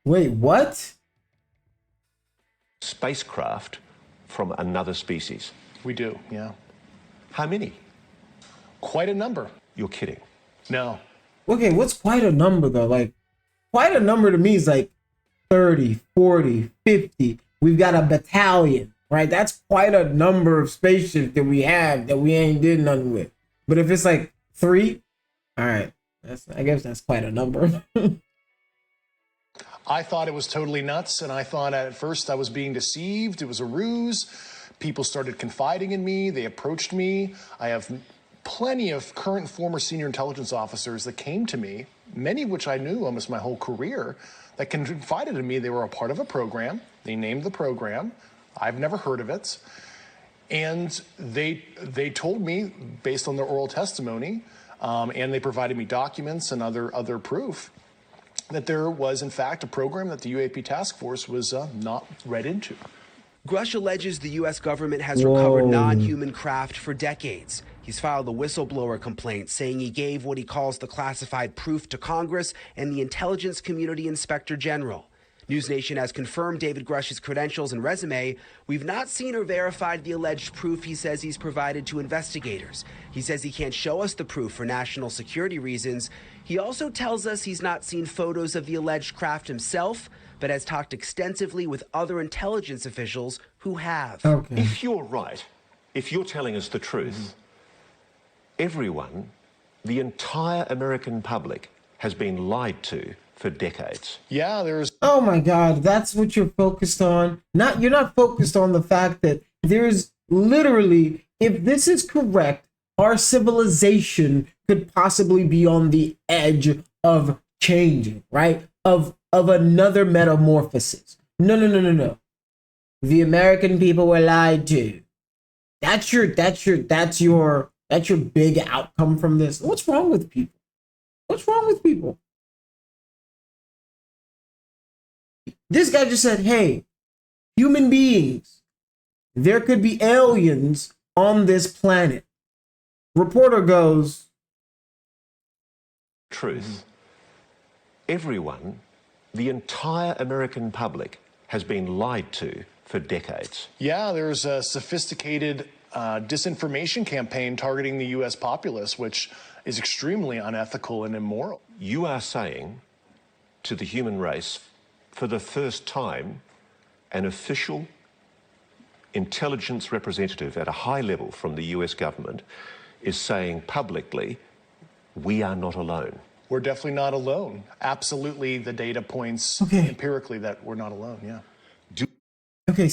Wait, what? spacecraft from another species. We do, yeah. How many? Quite a number. You're kidding. No. Okay, what's quite a number though? Like, quite a number to me is like 30, 40, 50. We've got a battalion, right? That's quite a number of spaceships that we have that we ain't did nothing with. But if it's like 3, all right, I guess that's quite a number. I thought it was totally nuts, and I thought at first I was being deceived. It was a ruse. People started confiding in me. They approached me. I have plenty of current and former senior intelligence officers that came to me, many of which I knew almost my whole career, that confided in me they were a part of a program. They named the program. I've never heard of it. And they told me, based on their oral testimony, and they provided me documents and other proof, that there was, in fact, a program that the UAP task force was not read into. Grush alleges the U.S. government has recovered non-human craft for decades. He's filed a whistleblower complaint saying he gave what he calls the classified proof to Congress and the Intelligence Community Inspector General. News Nation has confirmed David Grush's credentials and resume. We've not seen or verified the alleged proof he says he's provided to investigators. He says he can't show us the proof for national security reasons. He also tells us he's not seen photos of the alleged craft himself, but has talked extensively with other intelligence officials who have. Okay. If you're right, if you're telling us the truth, everyone, the entire American public, has been lied to for decades. Yeah, there's. Oh my God, that's what you're focused on. You're not focused on the fact that there's literally, if this is correct, our civilization could possibly be on the edge of changing, right? Of another metamorphosis. No. The American people were lied to. That's your big outcome from this. What's wrong with people? What's wrong with people? This guy just said, hey, human beings, there could be aliens on this planet. Reporter goes, Truth. Everyone, the entire American public, has been lied to for decades. Yeah, there's a sophisticated disinformation campaign targeting the U.S. populace, which is extremely unethical and immoral. You are saying to the human race, for the first time, an official intelligence representative at a high level from the US government is saying publicly, we are not alone. We're definitely not alone. Absolutely, the data points empirically that we're not alone, yeah. Okay.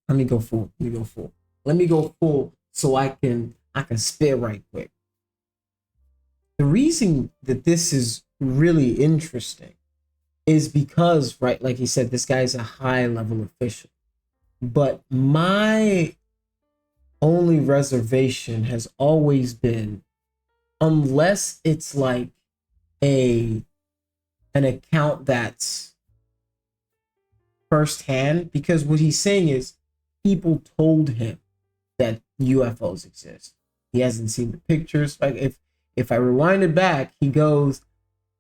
Let me go full so I can spit right quick. The reason that this is really interesting is because, right, like he said, this guy's a high level official. But my only reservation has always been, unless it's like an account that's firsthand, because what he's saying is people told him that UFOs exist. He hasn't seen the pictures. Like if I rewind it back, he goes,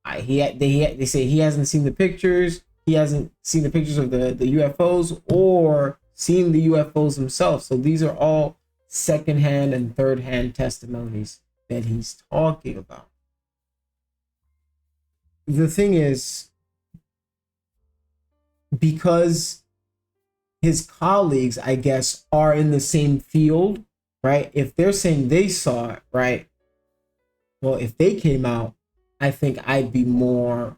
they say he hasn't seen the pictures. He hasn't seen the pictures of the UFOs or seen the UFOs himself. So these are all secondhand and third-hand testimonies that he's talking about. The thing is, because his colleagues, I guess, are in the same field, right? If they're saying they saw it, right? Well, if they came out, I think I'd be more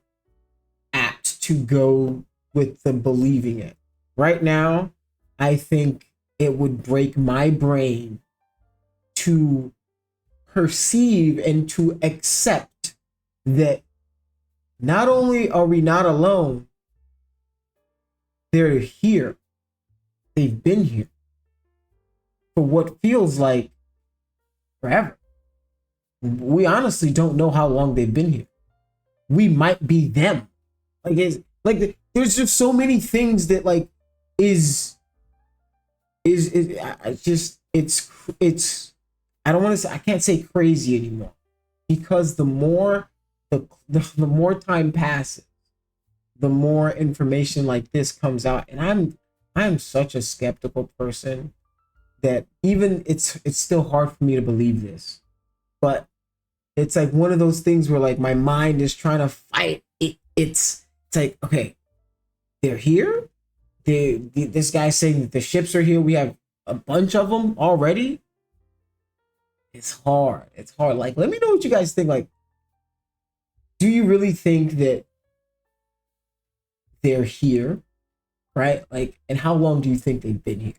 apt to go with the believing it. Right now, I think it would break my brain to perceive and to accept that not only are we not alone, they're here. They've been here for what feels like forever. We honestly don't know how long they've been here. We might be them. There's just so many things that it's I don't want to say, I can't say crazy anymore, because the more the more time passes, the more information like this comes out. And I'm such a skeptical person that even it's still hard for me to believe this. But it's like one of those things where like my mind is trying to fight it. It's like, okay, they're here. This guy's saying that the ships are here. We have a bunch of them already. It's hard. It's hard. Like, let me know what you guys think. Like, do you really think that they're here? Right? Like, and how long do you think they've been here?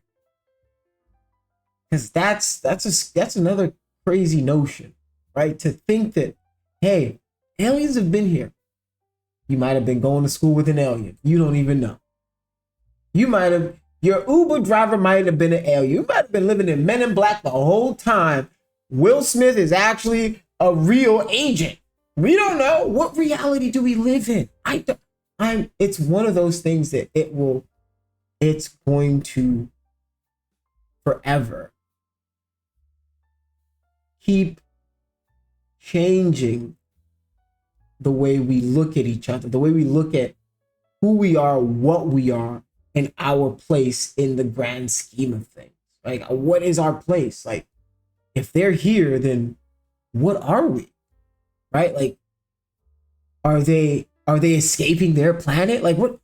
Because that's another crazy notion, right? To think that, hey, aliens have been here. You might have been going to school with an alien. You don't even know. Your Uber driver might have been an alien. You might have been living in Men in Black the whole time. Will Smith is actually a real agent. We don't know. What reality do we live in? It's one of those things that it's going to forever keep changing the way we look at each other, the way we look at who we are, what we are, and our place in the grand scheme of things. Like, what is our place? Like, if they're here, then what are we? Right? Like, are they escaping their planet? Like, what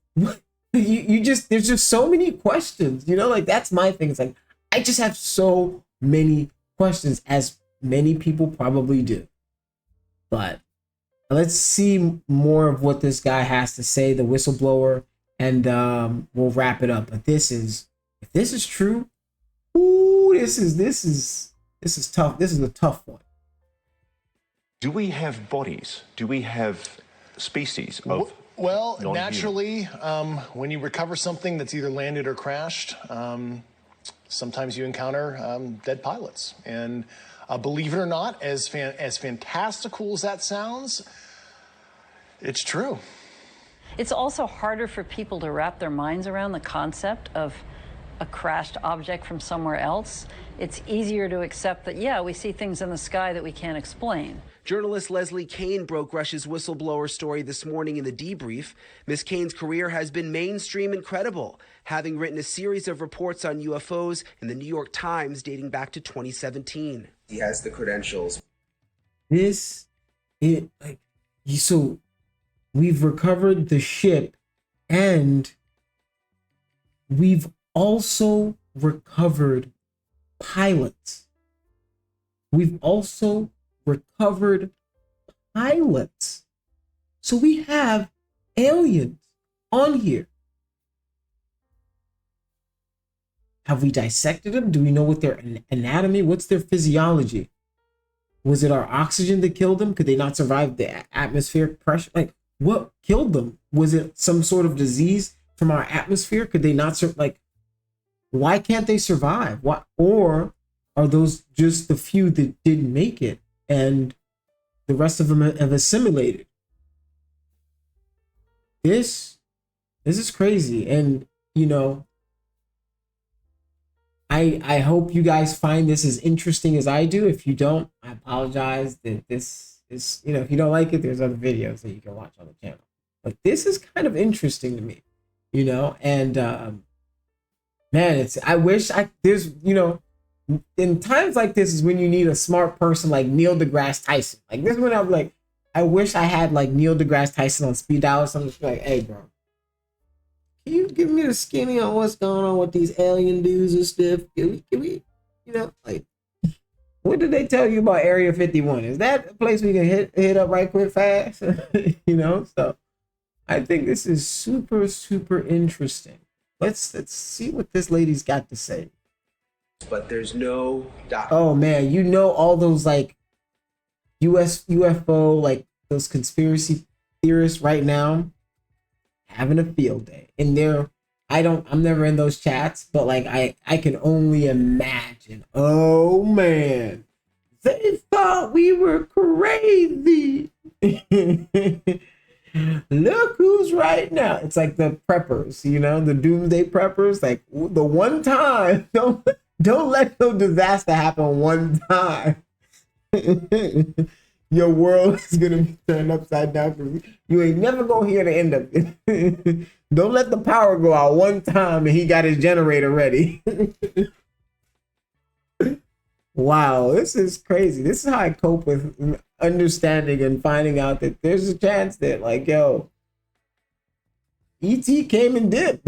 there's just so many questions, like that's my thing. It's like, I just have so many questions, as many people probably do. But let's see more of what this guy has to say, the whistleblower, and we'll wrap it up. But if this is true, ooh, this is tough. This is a tough one. Do we have bodies? Do we have species of Well, non-human? naturally, when you recover something that's either landed or crashed, sometimes you encounter dead pilots. And believe it or not, as fantastical as that sounds, it's true. It's also harder for people to wrap their minds around the concept of a crashed object from somewhere else. It's easier to accept that, yeah, we see things in the sky that we can't explain. Journalist Leslie Kean broke Rush's whistleblower story this morning in the debrief. Ms. Kean's career has been mainstream and credible, having written a series of reports on UFOs in the New York Times dating back to 2017. He has the credentials. So we've recovered the ship, and we've also recovered pilots. We've also recovered pilots. So we have aliens on here. Have we dissected them? Do we know what their anatomy? What's their physiology? Was it our oxygen that killed them? Could they not survive the atmospheric pressure? Like, what killed them? Was it some sort of disease from our atmosphere? Could they not like, why can't they survive? Why? Or are those just the few that didn't make it and the rest of them have assimilated? This is crazy. And, I hope you guys find this as interesting as I do. If you don't, I apologize. That this is, if you don't like it, there's other videos that you can watch on the channel. But this is kind of interesting to me, and man, there's, in times like this is when you need a smart person like Neil deGrasse Tyson. Like this one, I'm like, I wish I had like Neil deGrasse Tyson on speed dial. So I'm just like, hey, bro, can you give me the skinny on what's going on with these alien dudes and stuff? Can we, like, what did they tell you about Area 51? Is that a place we can hit up right quick fast? So I think this is super, super interesting. Let's see what this lady's got to say. But there's no Oh man, all those like UFO, like those conspiracy theorists right now having a field day. And I'm never in those chats, but like I can only imagine. Oh man, they thought we were crazy. Look who's right now. It's like the preppers, the doomsday preppers. Like the one time, don't let no disaster happen one time. your world is gonna be turned upside down. You ain't never gonna hear the end of it. Don't let the power go out one time and he got his generator ready. Wow, this is crazy. This is how I cope with understanding and finding out that there's a chance that, like, yo, ET came and dipped.